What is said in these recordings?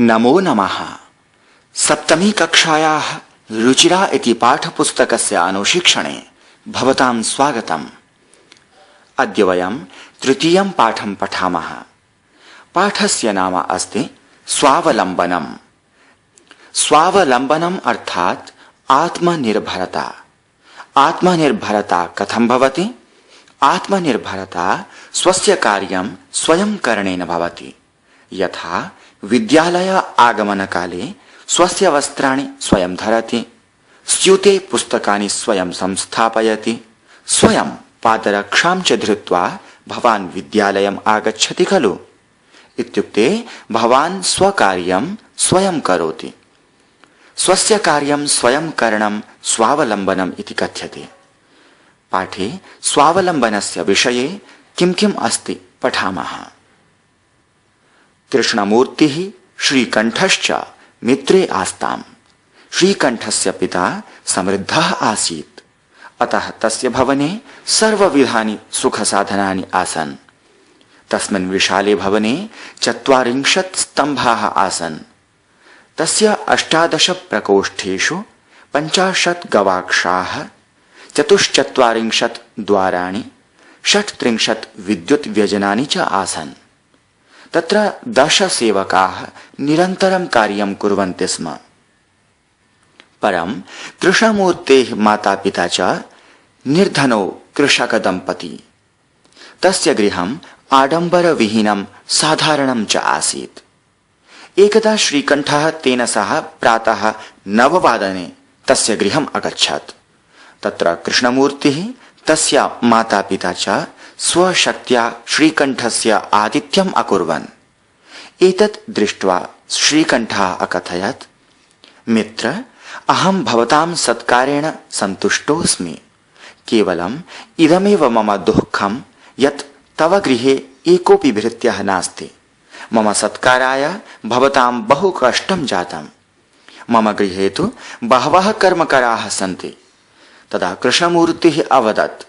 नमो नमः। सप्तमी कक्षायाः रुचिरा इति पाठपुस्तकस्य अनुशिक्षणे भवतां स्वागतम्। अद्य वयं तृतीयं पाठं पठामः। पाठस्य नाम अस्ति स्वावलम्बनम्। स्वावलम्बनम् अर्थात् आत्मनिर्भरता। आत्मनिर्भरता कथं भवति? आत्मनिर्भरता स्वस्य कार्यं स्वयं करणेन भवति। यथा विद्यालय आगमनकाले स्वस्य वस्त्राणि स्वयं धरति, स्यूते पुस्तकानि स्वयं संस्थापयति, स्वयं पादरक्षां च धृत्वा भवान् विद्यालयम् आगच्छति खलु। इत्युक्ते भवान् स्वकार्यं स्वयं करोति। स्वस्य कार्यं स्वयं करणं स्वावलम्बनम् इति कथ्यते। पाठे स्वावलम्बनस्य विषये किं किम् अस्ति पठामः। कृष्णमूर्तिः श्रीकण्ठश्च मित्रे आस्ताम्। श्रीकण्ठस्य पिता समृद्धः आसीत्, अतः तस्य भवने सर्वविधानि सुखसाधनानि आसन्। तस्मिन् विशाले भवने 40 स्तम्भाः आसन्। तस्य 18 प्रकोष्ठेषु 50 गवाक्षाः, 44 द्वाराणि, 36 विद्युत् व्यजनानि च आसन्। तत्र 10 सेवकाः निरन्तरं कार्यं कुर्वन्ति स्म। परं कृष्णमूर्तेः मातापिता च निर्धनौ कृषकदम्पती। तस्य गृहम् आडम्बरविहीनं साधारणं च आसीत्। एकदा श्रीकण्ठः तेन सह प्रातः 9 वादने तस्य गृहम् अगच्छत्। तत्र कृष्णमूर्तिः तस्य मातापिता च स्वशक्त्या श्रीकण्ठस्य आतिथ्यम् अकुर्वन्। एतत् दृष्ट्वा श्रीकण्ठः अकथयत्, मित्र, अहं भवतां सत्कारेण सन्तुष्टोऽस्मि। केवलम् इदमेव मम दुःखं यत् तव गृहे एकोऽपि भृत्यः नास्ति। मम सत्काराय भवतां बहु कष्टं जातम्। मम गृहे तु बहवः कर्मकराः सन्ति। तदा कृष्णमूर्तिः अवदत्,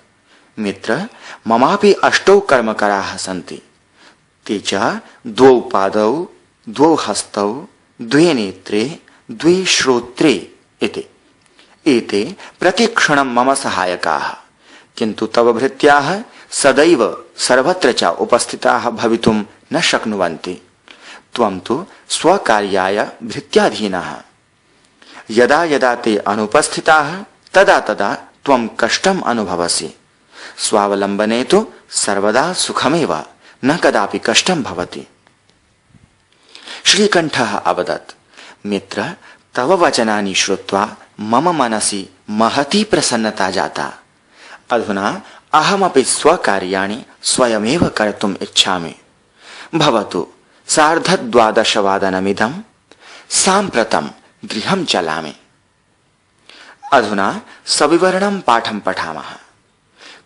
मित्र, ममापि 8 कर्मकराः सन्ति। ते च 2 पादौ, 2 हस्तौ, 2 नेत्रे, 2 श्रोत्रे इति। एते प्रतिक्षणं मम सहायकाः। किन्तु तव भृत्याः सदैव सर्वत्र च उपस्थिताः भवितुं न शक्नुवन्ति। त्वं तु स्वकार्याय भृत्याधीनः। यदा यदा ते अनुपस्थिताः तदा तदा त्वं कष्टम् अनुभवसि। स्वावलम्बने तु सर्वदा सुखमेव, न कदापि कष्टं भवति। श्रीकण्ठः अवदत्, मित्र, तव वचनानि श्रुत्वा मम मनसि महती प्रसन्नता जाता। अधुना अहमपि स्वकार्याणि स्वयमेव कर्तुम् इच्छामि। भवतु, 12:30 वादनमिदं साम्प्रतं गृहं चलामि। अधुना सविवरणं पाठं पठामः।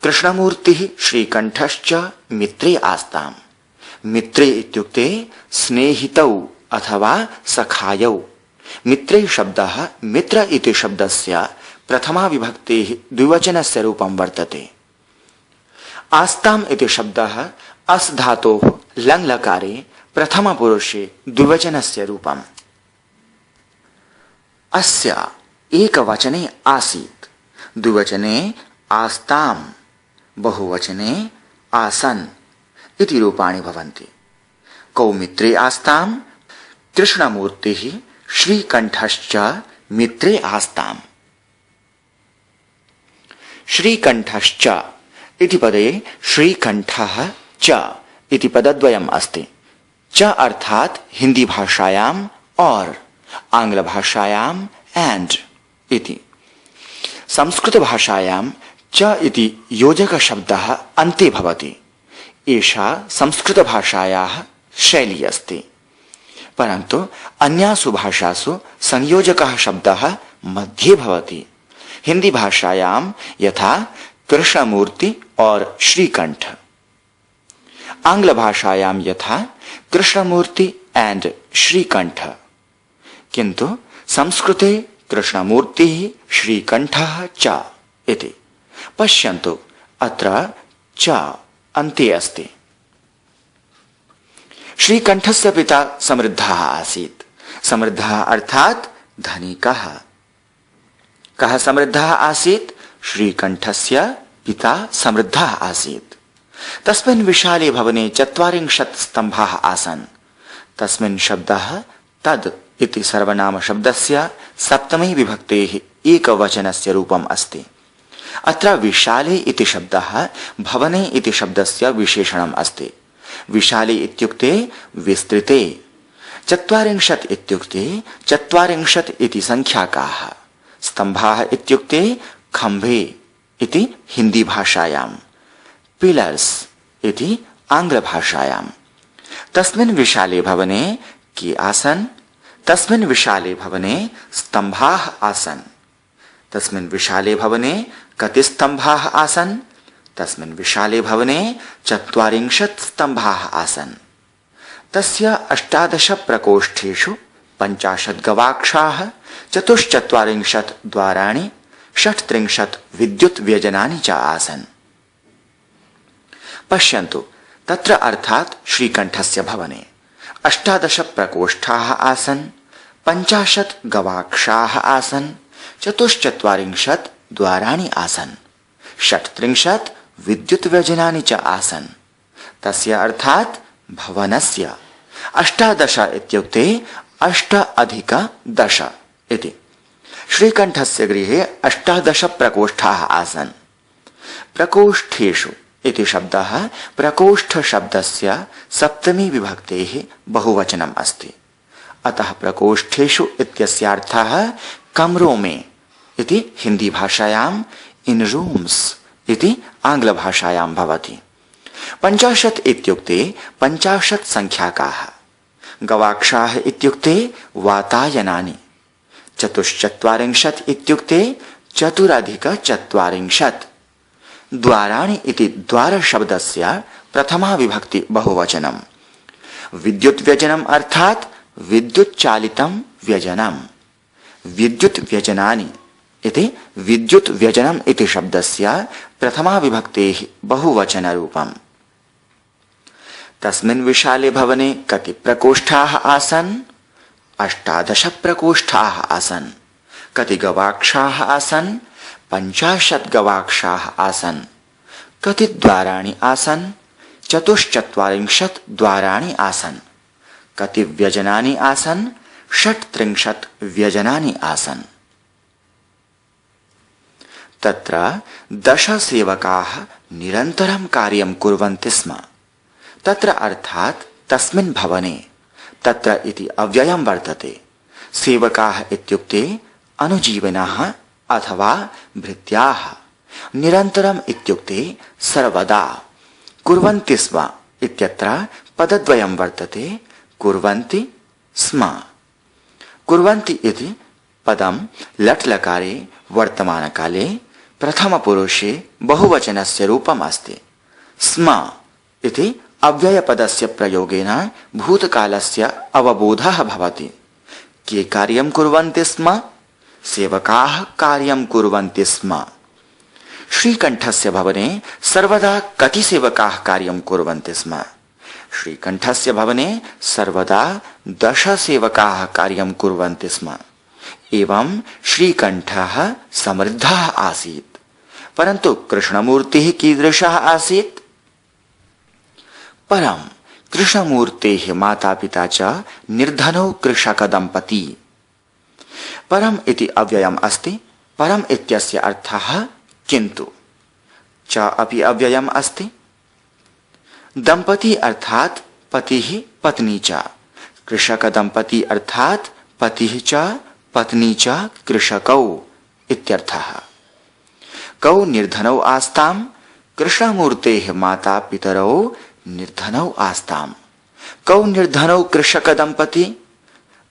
कृष्णमूर्तिः श्रीकण्ठश्च मित्रे आस्ताम्। मित्रे इत्युक्ते स्नेहितौ अथवा सखायौ। मित्रे शब्दः मित्र इति शब्दस्य प्रथमा विभक्तेः द्विवचनस्य रूपं वर्तते। आस्ताम् इति शब्दः अस् धातोः लङ् लकारे प्रथमपुरुषे द्विवचनस्य रूपम्। अस्य एकवचने आसीत्, द्विवचने आस्ताम्, बहुवचने आसन् इति रूपाणि भवन्ति। कौ मित्रे आस्ताम्? कृष्णमूर्तिः श्रीकण्ठश्च मित्रे आस्ताम्। श्रीकण्ठश्च इति पदे श्रीकण्ठः च इति पदद्वयम् अस्ति। च अर्थात् हिंदी भाषायाम् और आंग्ल भाषायाम् एंड इति। संस्कृत भाषायां च इति योजक शब्दः अन्ते भवति। एषा संस्कृत भाषायाः शैली अस्ति। परन्तु अन्यासु भाषासु संयोजकः शब्दः मध्ये भवति। हिंदी भाषायां यथा कृष्णमूर्ति और श्रीकण्ठ, आंग्ल भाषायां यथा कृष्णमूर्ति एंड श्रीकण्ठ। किन्तु संस्कृते कृष्णमूर्तिः श्रीकण्ठः च इति। पश्यन्तु, अत्र च अन्ते अस्ति। श्रीकण्ठस्य पिता समृद्धः आसीत्। समृद्धः अर्थात धनिकः। कः समृद्धः आसीत्? श्रीकण्ठस्य पिता समृद्धः आसीत्। तस्मिन् विशाले भवने 40 स्तम्भाः आसन्। तस्मिन् शब्दः तद् इति सर्वनाम शब्दस्य सप्तमी विभक्तेः एकवचनस्य रूपम् अस्ति। अत्र विशाले इति शब्दः भवने इति शब्दस्य विशेषणम् अस्ति। विशाले इत्युक्ते विस्तृते, 40 इत्युक्ते 40 इति संख्याकाः, स्तम्भाः इत्युक्ते खम्भे इति हिंदी भाषायां, पिलर्स इति आंग्ल भाषायां। तस्मिन् विशाले भवने के आसन्? तस्मिन् विशाले भवने स्तम्भाः आसन्। तस्मिन् विशाले भवने कति स्तम्भाः आसन्? तस्मिन् विशाले भवने 40 स्तम्भाः आसन्। तस्य 18 प्रकोष्ठेषु 50 गवाक्षाः, 44 द्वाराणि, 36 विद्युत् व्यजनानि च आसन्। पश्यन्तु, तत्र अर्थात् श्रीकण्ठस्य भवने 18 प्रकोष्ठाः आसन्, 50 गवाक्षाः आसन्, 44 द्वाराणि आसन्, 36 विद्युत् व्यजनानि च आसन्। तस्य अर्थात् भवनस्य 18 इत्युक्ते 8 अधिक 10 इति। श्रीकण्ठस्य गृहे 18 प्रकोष्ठाः आसन्। प्रकोष्ठेषु इति शब्दः प्रकोष्ठ शब्दस्य सप्तमी विभक्तेः बहुवचनम् अस्ति। अतः प्रकोष्ठेषु इत्यस्यार्थः कमरों में इति हिंदी भाषायां इन रूम्स इति आंग्ल भाषायां भवति। 50 इत्युक्ते 50 संख्याकाः, गवाक्षाः इत्युक्ते वातायनानि, 44 इत्युक्ते 4+40, द्वाराणि इति द्वार शब्दस्य प्रथमा विभक्ति बहुवचनम्। विद्युत् व्यजनम् अर्थात् विद्युत् चालितं व्यजनम्। विद्युत् व्यजनानि इति विद्युत् व्यजनम् इति शब्दस्य प्रथमा विभक्तेः बहुवचन रूपम्। तस्मिन् विशाले भवने कति प्रकोष्ठाः आसन्? 18 प्रकोष्ठाः आसन्। कति गवाक्षाः आसन्? 50 गवाक्षाः आसन्। कति द्वाराणि आसन्? 44 द्वाराणि आसन्। कति व्यजनानि आसन्? 36 व्यजनानि आसन्। तत्र 10 सेवकाः निरन्तरं कार्यं कुर्वन्ति स्म। तत्र अर्थात् तस्मिन् भवने, तत्र इति अव्ययं वर्तते। सेवकाः इत्युक्ते अनुजीविनः अथवा भृत्याः। निरन्तरम् इत्युक्ते सर्वदा। कुर्वन्ति स्म इत्यत्र पदद्वयं वर्तते, कुर्वन्ति स्म। कुर्वन्ति इति पदं लट् लकारे वर्तमानकाले प्रथमपुरुषे बहुवचनस्य रूपम् अस्ति। स्म इति अव्ययपदस्य प्रयोगेन भूतकालस्य अवबोधः भवति। के कार्यं कुर्वन्ति स्म? सेवकाः कार्यं कुर्वन्ति स्म। श्रीकण्ठस्य भवने सर्वदा कति सेवकाः कार्यं कुर्वन्ति स्म? श्रीकण्ठस्य भवने सर्वदा 10 सेवकाः कार्यं कुर्वन्ति स्म। एवं श्रीकण्ठः समृद्धः आसीत्। परन्तु कृष्णमूर्तिः कीदृशः आसीत्? परं कृष्णमूर्तेः मातापिता च निर्धनौ कृषकदम्पती। परम् इति अव्ययम् अस्ति। परम् इत्यस्य अर्थः किन्तु, च अपि अव्ययम् अस्ति। दम्पती अर्थात् पतिः पत्नी च, कृषकदम्पती अर्थात् पतिः च पत्नी च कृषकौ इत्यर्थः। कौ निर्धनौ आस्ताम्? कृष्णमूर्तेः माता पितरौ निर्धनौ आस्ताम्। कौ निर्धनौ कृषकदम्पती?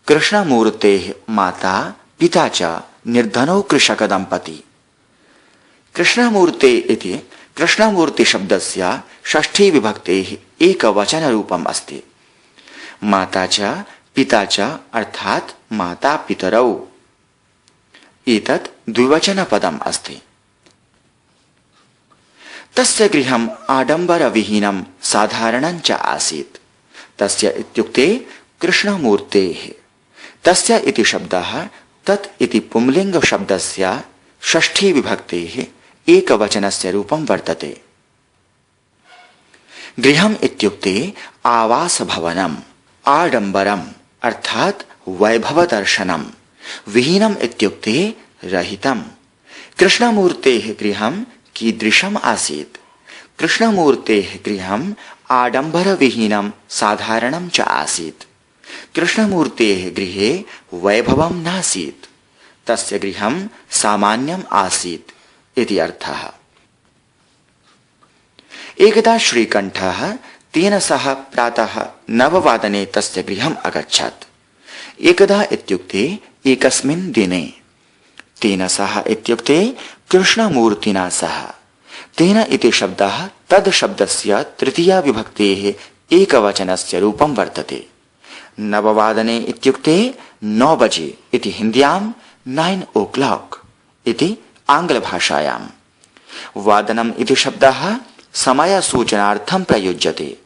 कृष्णमूर्तेः माता पिता च निर्धनौ कृषकदम्पती। कृष्णमूर्ते इति कृष्णमूर्ति शब्दस्य षष्ठी विभक्तेः एकवचनरूपम् अस्ति। माता च पिता च अर्थात् माता पितरौ। एतत् द्विवचनपदम् अस्ति। तस्य गृहम् आडम्बरविहीनं साधारणं च आसीत्। तस्य इत्युक्ते कृष्णमूर्तेः। तस्य इति शब्दः तत् इति पुंलिङ्ग शब्दस्य षष्ठी विभक्तेः एकवचनस्य रूपं वर्तते। गृहम् इत्युक्ते आवासभवनम्, आडम्बरम् अर्थात् वैभवदर्शनम्, विहीनम् इत्युक्ते रहितम्। कृष्णमूर्तेः गृहं कीदृशम् आसीत्? कृष्णमूर्तेः गृहम् आडम्बरविहीनं साधारणं च आसीत्। कृष्णमूर्तेः गृहे वैभवं नासीत्, तस्य गृहं सामान्यम् आसीत् इति अर्थः। एकदा श्रीकण्ठः तेन सह प्रातः 9 वादने तस्य गृहम् अगच्छत्। एकदा इत्युक्ते एकस्मिन् दिने, तेन सह इत्युक्ते कृष्णमूर्तिना सह। तेन इति शब्दः तद् शब्दस्य तृतीया विभक्तेः एकवचनस्य रूपं वर्तते। 9 वादने इत्युक्ते 9 बजे इति हिन्द्यां 9 o'clock इति आङ्ग्लभाषायां। वादनम् इति शब्दः समयसूचनार्थं प्रयुज्यते।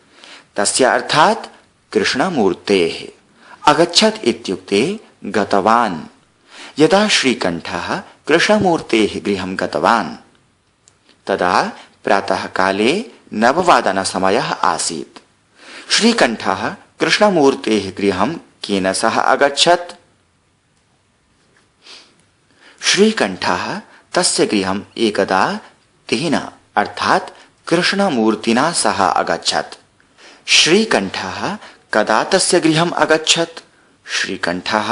तस्य अर्थात् कृष्णमूर्तेः। अगच्छत् इत्युक्ते गतवान्। यदा श्रीकण्ठः कृष्णमूर्तेः गृहं गतवान् तदा प्रातःकाले 9 वादनसमयः आसीत्। श्रीकण्ठः कृष्णमूर्तेः गृहं केन सह अगच्छत्? श्रीकण्ठः तस्य गृहम् एकदा तेन अर्थात् कृष्णमूर्तिना सह अगच्छत्। श्रीकण्ठः कदा तस्य गृहम् अगच्छत्? श्रीकण्ठः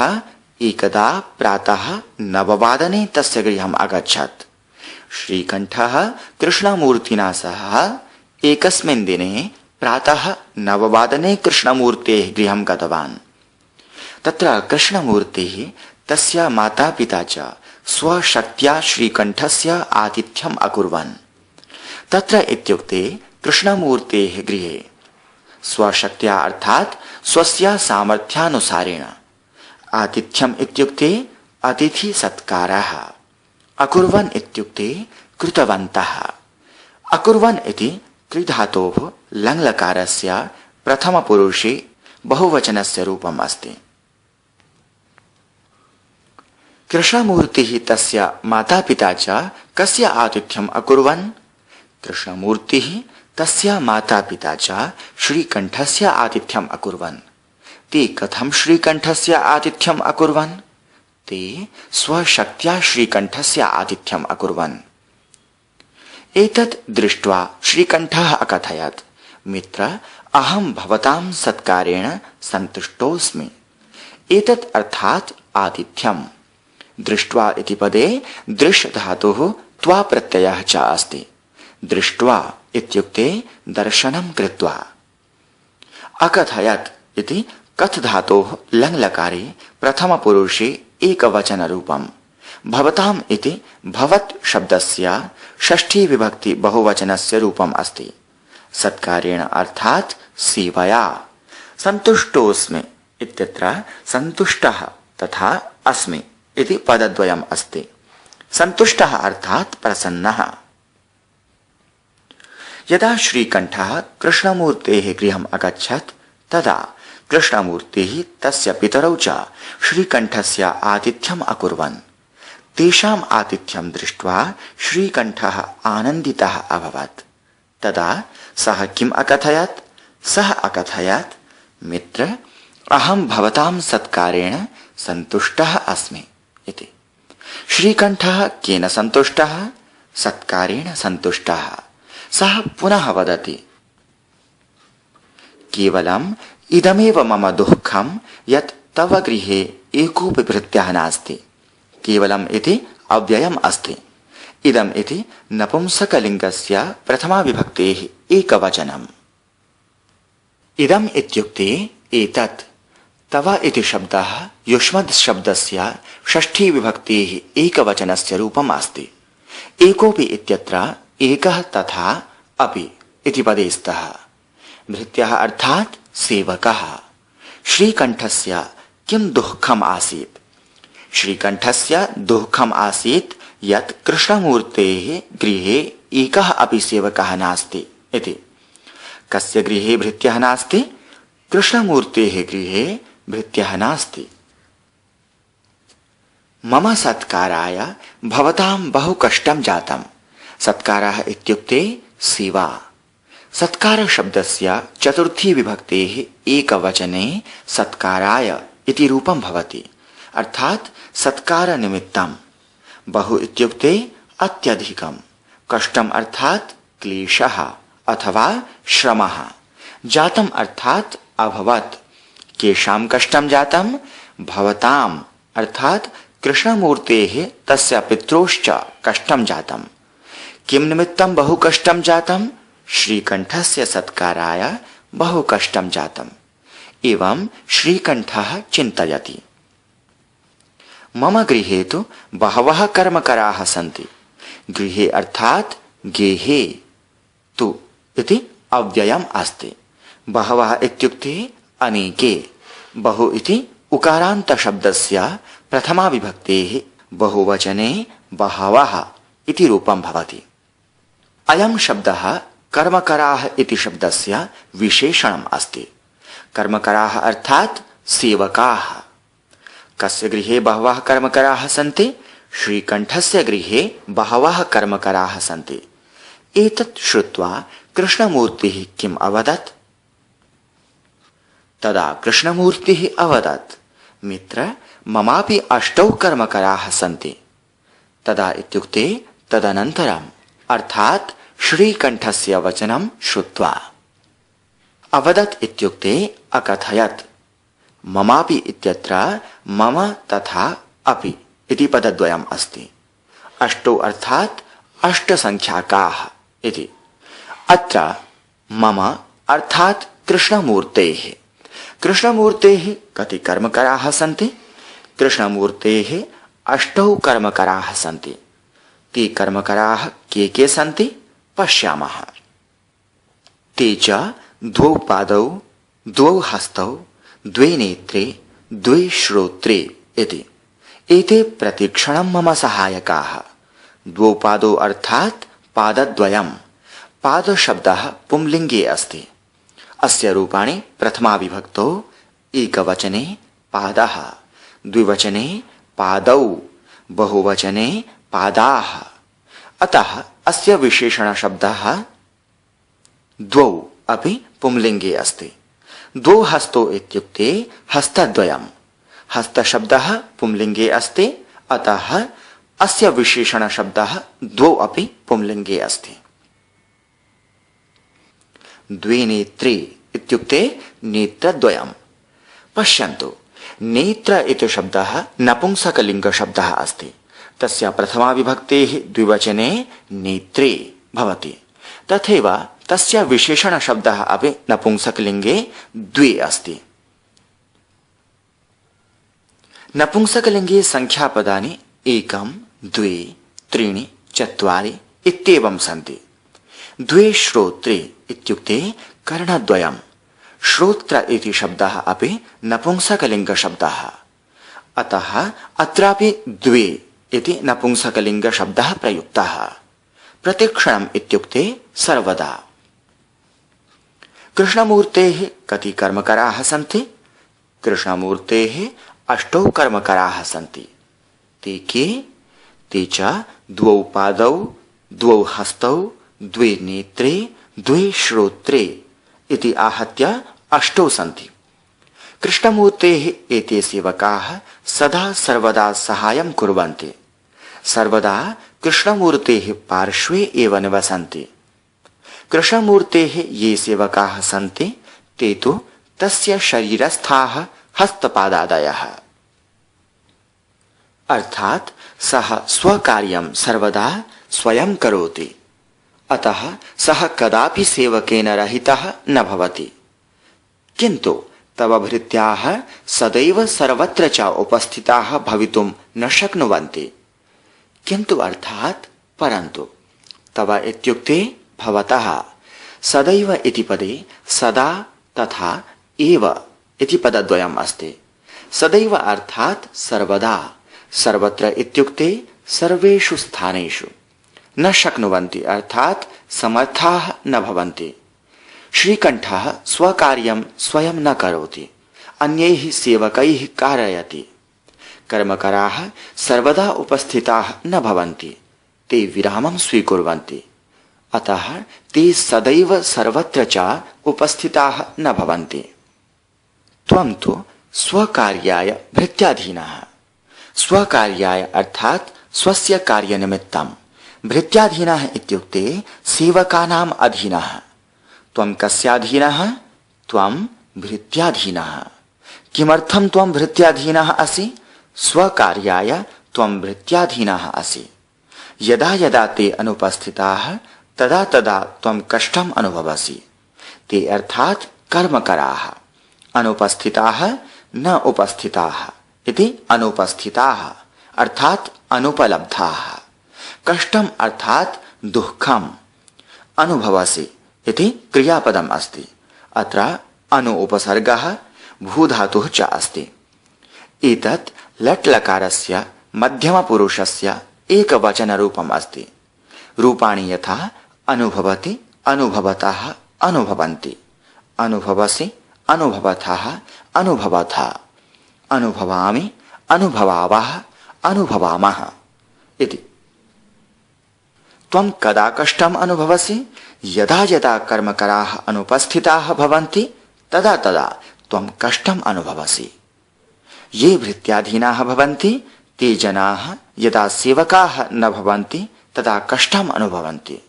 एकदा प्रातः 9 वादने तस्य गृहम् अगच्छत्। श्रीकण्ठः कृष्णमूर्तिना सह एकस्मिन् दिने प्रातः 9 वादने कृष्णमूर्तेः गृहं गतवान्। तत्र कृष्णमूर्तिः तस्य मातापिता च स्वशक्त्या श्रीकण्ठस्य आतिथ्यम् अकुर्वन्। तत्र इत्युक्ते कृष्णमूर्तेः गृहे स्वशक्त्या अर्थात् स्वस्य सामर्थ्यानुसारेण। आतिथ्यम् इत्युक्ते अतिथि सत्कारः। अकुर्वन् इत्युक्ते कृतवन्तः। अकुर्वन् इति कृधातोः लङ्लकारस्य प्रथमपुरुषे बहुवचनस्य रूपम् अस्ति। कृष्णमूर्तिः तस्य मातापिता च कस्य आतिथ्यम् अकुर्वन्? कृष्णमूर्तिः तस्य मातापिता च श्रीकण्ठस्य आतिथ्यम् अकुर्वन्। ते कथं श्रीकण्ठस्य आतिथ्यम् अकुर्वन्? ते स्वशक्त्या श्रीकण्ठस्य आतिथ्यम् अकुर्वन्। एतत् दृष्ट्वा श्रीकण्ठः अकथयत्, मित्र, अहं भवतां सत्कारेण सन्तुष्टोऽस्मि। एतत् अर्थात् आतिथ्यम्। दृष्ट्वा इति पदे दृश् धातुः त्वा प्रत्ययः च अस्ति। दृष्ट्वा इत्युक्ते दर्शनं कृत्वा। अकथयत् इति कथ धातोः लङ्लकारे प्रथमपुरुषे एकवचनरूपम्। भवताम् इति भवत् शब्दस्य षष्ठी विभक्ति बहुवचनस्य रूपम् अस्ति। सत्कारेण अर्थात् सेवया। सन्तुष्टोऽस्मि इत्यत्र सन्तुष्टः तथा अस्मि इति पदद्वयम् अस्ति। सन्तुष्टः अर्थात् प्रसन्नः। यदा श्रीकण्ठः कृष्णमूर्तेः गृहम् अगच्छत् तदा कृष्णमूर्तिः तस्य पितरौ च श्रीकण्ठस्य आतिथ्यम् अकुर्वन्। तेषाम् आतिथ्यं दृष्ट्वा श्रीकण्ठः आनन्दितः अभवत्। तदा सः किम् अकथयत्? सः अकथयत्, मित्र, अहं भवतां सत्कारेण सन्तुष्टः अस्मि इति। श्रीकण्ठः केन सन्तुष्टः? सत्कारेण सन्तुष्टः। सः पुनः वदति, केवलम् इदमेव मम दुःखं यत् तव गृहे एकोऽपि भृत्यः नास्ति। केवलम् इति अव्ययम् अस्ति। इदम् इति नपुंसकलिङ्गस्य प्रथमा विभक्तेः एकवचनम्। इदम् इत्युक्ते एतत्। तव इति शब्दः युष्मद् शब्दस्य षष्ठी विभक्तेः एकवचनस्य रूपम् अस्ति। एकोऽपि इत्यत्र एकः तथा अपि इति पदे स्तः। भृत्यः अर्थात् सेवकः। श्रीकण्ठस्य किं दुःखम् आसीत्? श्रीकण्ठस्य दुःखम् आसीत् यत् कृष्णमूर्तेः गृहे एकः अपि सेवकः नास्ति इति। कस्य गृहे भृत्यः नास्ति? कृष्णमूर्तेः गृहे भृत्यः नास्ति। मम सत्काराय भवतां बहु कष्टं जातम्। सत्कारः इत्युक्ते सेवा। सत्कार शब्दस्य चतुर्थी विभक्तेः एकवचने सत्काराय इति रूपं भवति। अर्थात् सत्कार निमित्तं। बहु इत्युक्ते अत्यधिकं। कष्टम् अर्थात् क्लेशः अथवा श्रमः। जातम् अर्थात् अभवत्। केषां कष्टं जातं? भवताम् अर्थात् कृष्णमूर्तेः तस्य पित्रोश्च कष्टं जातं। किं निमित्तं बहु कष्टं जातं? श्रीकण्ठस्य सत्काराय बहु कष्टं जातम्। एवं श्रीकण्ठः चिन्तयति। मम गृहे तु बहवः कर्मकराः सन्ति। गृहे अर्थात् गेहे तु इति अव्ययम् अस्ति। बहवः इत्युक्ते अनेके। बहु इति उकारान्त शब्दस्य प्रथमा विभक्तेः बहुवचने बहवः इति रूपं भवति। अयं शब्दः कर्मकराः इति शब्दस्य विशेषणम् अस्ति। कर्मकराः अर्थात् सेवकाः। कस्य गृहे बहवः कर्मकराः सन्ति? श्रीकण्ठस्य गृहे बहवः कर्मकराः सन्ति। एतत् श्रुत्वा कृष्णमूर्तिः किम् अवदत्? तदा कृष्णमूर्तिः अवदत्, मित्र, ममापि 8 कर्मकराः सन्ति। तदा इत्युक्ते तदनन्तरम् अर्थात् श्रीकण्ठस्य वचनं श्रुत्वा। अवदत् इत्युक्ते अकथयत्। ममापि इत्यत्र मम तथा अपि इति पदद्वयम् अस्ति। 8 अर्थात् 8 संख्याकाः इति। अत्र मम अर्थात् कृष्णमूर्तेः। कृष्णमूर्तेः कति कर्मकराः सन्ति? कृष्णमूर्तेः 8 कर्मकराः सन्ति। ते कर्मकराः के सन्ति? पश्यामः। ते च 2 पादौ, 2 हस्तौ, 2 नेत्रे, 2 श्रोत्रे इति। एते प्रतिक्षणं मम सहायकाः। 2 पादौ अर्थात् पादद्वयम्। पादशब्दः पुंलिङ्गे अस्ति। अस्य रूपाणि प्रथमा विभक्तौ एकवचने पादः, द्विवचने पादौ, बहुवचने पादाः। अतः अस्य विशेषणशब्दः 2 अपि पुंलिङ्गे अस्ति। 2 हस्तौ इत्युक्ते हस्तद्वयम्। हस्तशब्दः पुंलिङ्गे अस्ति। अतः अस्य विशेषणशब्दः 2 अपि पुंलिङ्गे अस्ति। 2 नेत्रे इत्युक्ते नेत्रद्वयम्। पश्यन्तु, नेत्र इति शब्दः नपुंसकलिङ्गशब्दः अस्ति। तस्य प्रथमा विभक्तेः द्विवचने नेत्रे भवति। तथैव तस्य विशेषणशब्दः अपि नपुंसकलिङ्गे 2 अस्ति। नपुंसकलिङ्गे संख्यापदानि 1, 2, 3, 4 इत्येवं सन्ति। 2 श्रोत्रे इत्युक्ते कर्णद्वयम्। श्रोत्र इति शब्दः अपि नपुंसकलिङ्गशब्दः। अतः अत्रापि 2 इति नपुंसकलिङ्गशब्दः प्रयुक्तः। प्रतिक्षणम् इत्युक्ते सर्वदा। कृष्णमूर्तेः कति कर्मकराः सन्ति? कृष्णमूर्तेः 8 कर्मकराः सन्ति। ते के? ते च 2 पादौ, 2 हस्तौ, 2 नेत्रे, 2 श्रोत्रे इति आहत्य 8 सन्ति। कृष्णमूर्तेः एते सेवकाः सदा सर्वदा सहायं कुर्वन्ति। सर्वदा कृष्णमूर्तेः पार्श्वे एव निवसन्ति। कृष्णमूर्तेः ये सेवकाः सन्ति ते तु तस्य शरीरस्थाः हस्तपादादयः। अर्थात् सः स्वकार्यं सर्वदा स्वयं करोति। अतः सः कदापि सेवकेन रहितः न भवति। किन्तु तव भृत्याः सदैव सर्वत्र च उपस्थिताः भवितुं न शक्नुवन्ति। किन्तु अर्थात् परन्तु। तव इत्युक्ते भवतः। सदैव इति पदे सदा तथा एव इति पदद्वयम् अस्ति। सदैव अर्थात् सर्वदा। सर्वत्र इत्युक्ते सर्वेषु स्थानेषु। न शक्नुवन्ति अर्थात् समर्थाः न भवन्ति। श्रीकण्ठः स्वकार्यं स्वयं न करोति, अन्यैः सेवकैः कारयति। कर्मकराः सर्वदा उपस्थिताः न भवन्ति, ते विरामं स्वीकुर्वन्ति। अतः ते सदैव सर्वत्र च उपस्थिताः न भवन्ति। त्वं तु स्वकार्याय भृत्याधीनः। स्वकार्याय अर्थात् स्वस्य कार्यनिमित्तं। भृत्याधीनः इत्युक्ते सेवकानाम् अधीनः। त्वं कस्याधीनः? त्वं भृत्याधीनः। किमर्थं त्वं भृत्याधीनः असि? स्वकार्याय त्वं भृत्याधीनः असि। यदा यदा ते अनुपस्थिताः तदा तदा त्वं कष्टम् अनुभवसि। ते अर्थात् कर्मकराः। अनुपस्थिताः न उपस्थिताः इति अनुपस्थिताः अर्थात् अनुपलब्धाः। कष्टम् अर्थात् दुःखम् अनुभवसि इति क्रियापदम् अस्ति। अत्र अनु उपसर्गः भूधातुः च अस्ति। एतत् लट् लकारस्य मध्यमपुरुषस्य एकवचनरूपम् अस्ति। रूपाणि यथा अनुभवति, अनुभवतः, अनुभवन्ति, अनुभवसि, अनुभवथः, अनुभवथ, अनुभवामि, अनुभवावः, अनुभवामः इति। त्वं कदा कष्टम् अनुभवसि? यदा यदा कर्मकराः अनुपस्थिताः भवन्ति तदा तदा त्वं कष्टम् अनुभवसि। ये भृत्याधीनाः भवन्ति ते जनाः यदा सेवकाः न भवन्ति तदा कष्टम् अनुभवन्ति।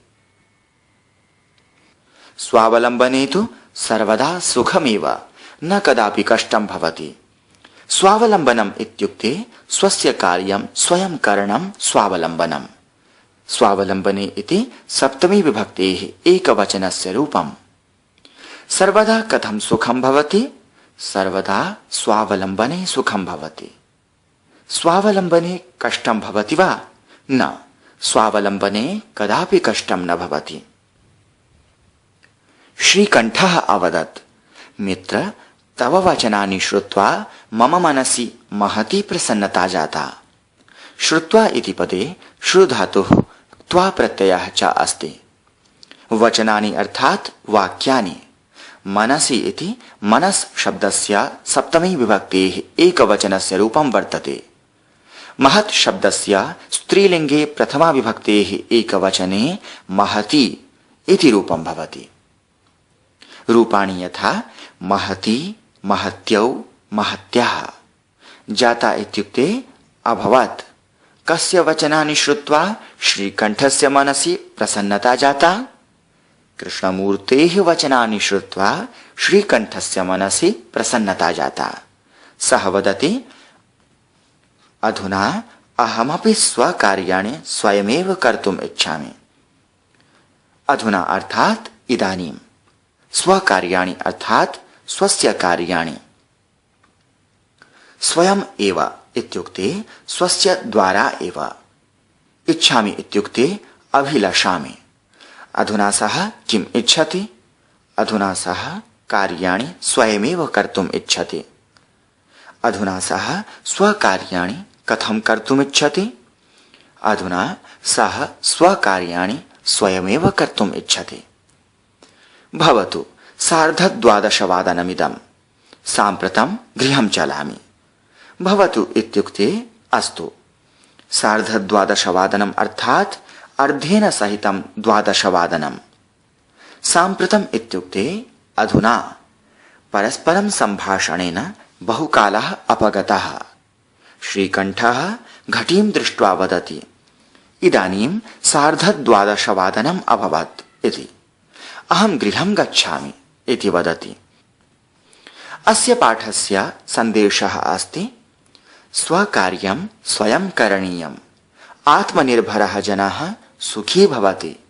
स्वावलम्बने तु सर्वदा सुखमेव, न कदापि कष्टं भवति। स्वावलम्बनम् इत्युक्ते स्वस्य कार्यं स्वयं करणं स्वावलम्बनम्। स्वावलम्बने इति सप्तमी विभक्तेः एकवचनस्य रूपम्। सर्वदा कथं सुखं भवति? सर्वदा स्वावलम्बने सुखं भवति। स्वावलम्बने कष्टं भवति वा? न, स्वावलम्बने कदापि कष्टं न भवति। श्रीकण्ठः अवदत्, मित्र, तव वचनानि श्रुत्वा मम मनसि महती प्रसन्नता जाता। श्रुत्वा इति पदे श्रु धातुः त्वा प्रत्ययः च अस्ति। वचनानि अर्थात् वाक्यानि। मनसि इति मनस् शब्दस्य सप्तमी विभक्तेः एकवचनस्य रूपं वर्तते। महत् शब्दस्य स्त्रीलिङ्गे प्रथमा विभक्तेः एकवचने महती इति रूपं भवति। रूपाणि यथा महती, महत्यौ, महत्यः। जाता इत्युक्ते अभवत्। कस्य वचनानि श्रुत्वा श्रीकण्ठस्य मनसि प्रसन्नता जाता? कृष्णमूर्तेः वचनानि श्रुत्वा श्रीकण्ठस्य मनसि प्रसन्नता जाता। सः वदति, अधुना अहमपि स्वकार्याणि स्वयमेव कर्तुम् इच्छामि। अधुना अर्थात् इदानीं। स्वकार्याणि अर्थात् स्वस्य कार्याणि। स्वयम् एव इत्युक्ते स्वस्य द्वारा एव। इच्छामि इत्युक्ते अभिलषामि। अधुना सः किम् इच्छति? अधुना सः कार्याणि स्वयमेव कर्तुम् इच्छति। अधुना सः स्वकार्याणि कथं कर्तुम् इच्छति? अधुना सः स्वकार्याणि स्वयमेव कर्तुम् इच्छति। भवतु, 12:30 साम्प्रतं गृहं चलामि। भवतु इत्युक्ते अस्तु। 12:30 अर्थात् अर्धेन सहितं 12। साम्प्रतम् इत्युक्ते अधुना। परस्परं सम्भाषणेन बहुकालः अपगतः। श्रीकण्ठः घटीं दृष्ट्वा वदति, इदानीं 12:30 अभवत् इति। अहं गृहं गच्छामि इति वदति। अस्य पाठस्य सन्देशः अस्ति, स्वकार्यं स्वयं करणीयम्। आत्मनिर्भरः जनः सुखी भवति।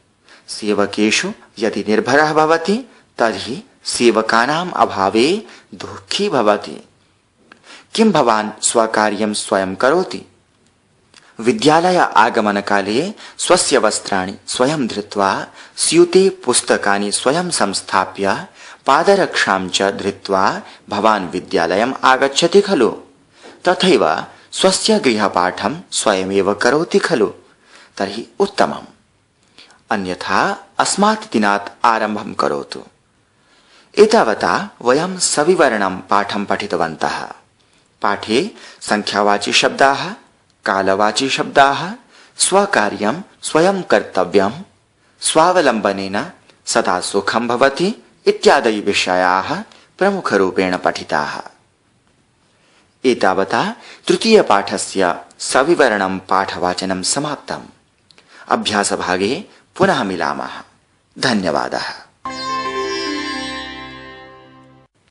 सेवकेषु यदि निर्भरः भवति तर्हि सेवकानाम् अभावे दुःखी भवति। किं भवान् स्वकार्यं स्वयं करोति? विद्यालय आगमनकाले स्वस्य वस्त्राणि स्वयं धृत्वा, स्यूते पुस्तकानि स्वयं संस्थाप्य, पादरक्षां च धृत्वा भवान् विद्यालयम् आगच्छति खलु? तथैव स्वस्य गृहपाठं स्वयमेव करोति खलु? तर्हि उत्तमम्। अन्यथा अस्मात् दिनात् आरम्भं करोतु। एतावता वयं सविवरणं पाठं पठितवन्तः। पाठे संख्यावाची शब्दाः, कालवाची शब्दाः, स्वकार्यं स्वयं कर्तव्यं, स्वावलम्बनेन सदा सुखं भवति इत्यादि विषयाः प्रमुखरूपेण पठिताः। एतावता तृतीयपाठस्य सविवरणं पाठवाचनं समाप्तम्। अभ्यासभागे पुनः मिलामः। धन्यवादः।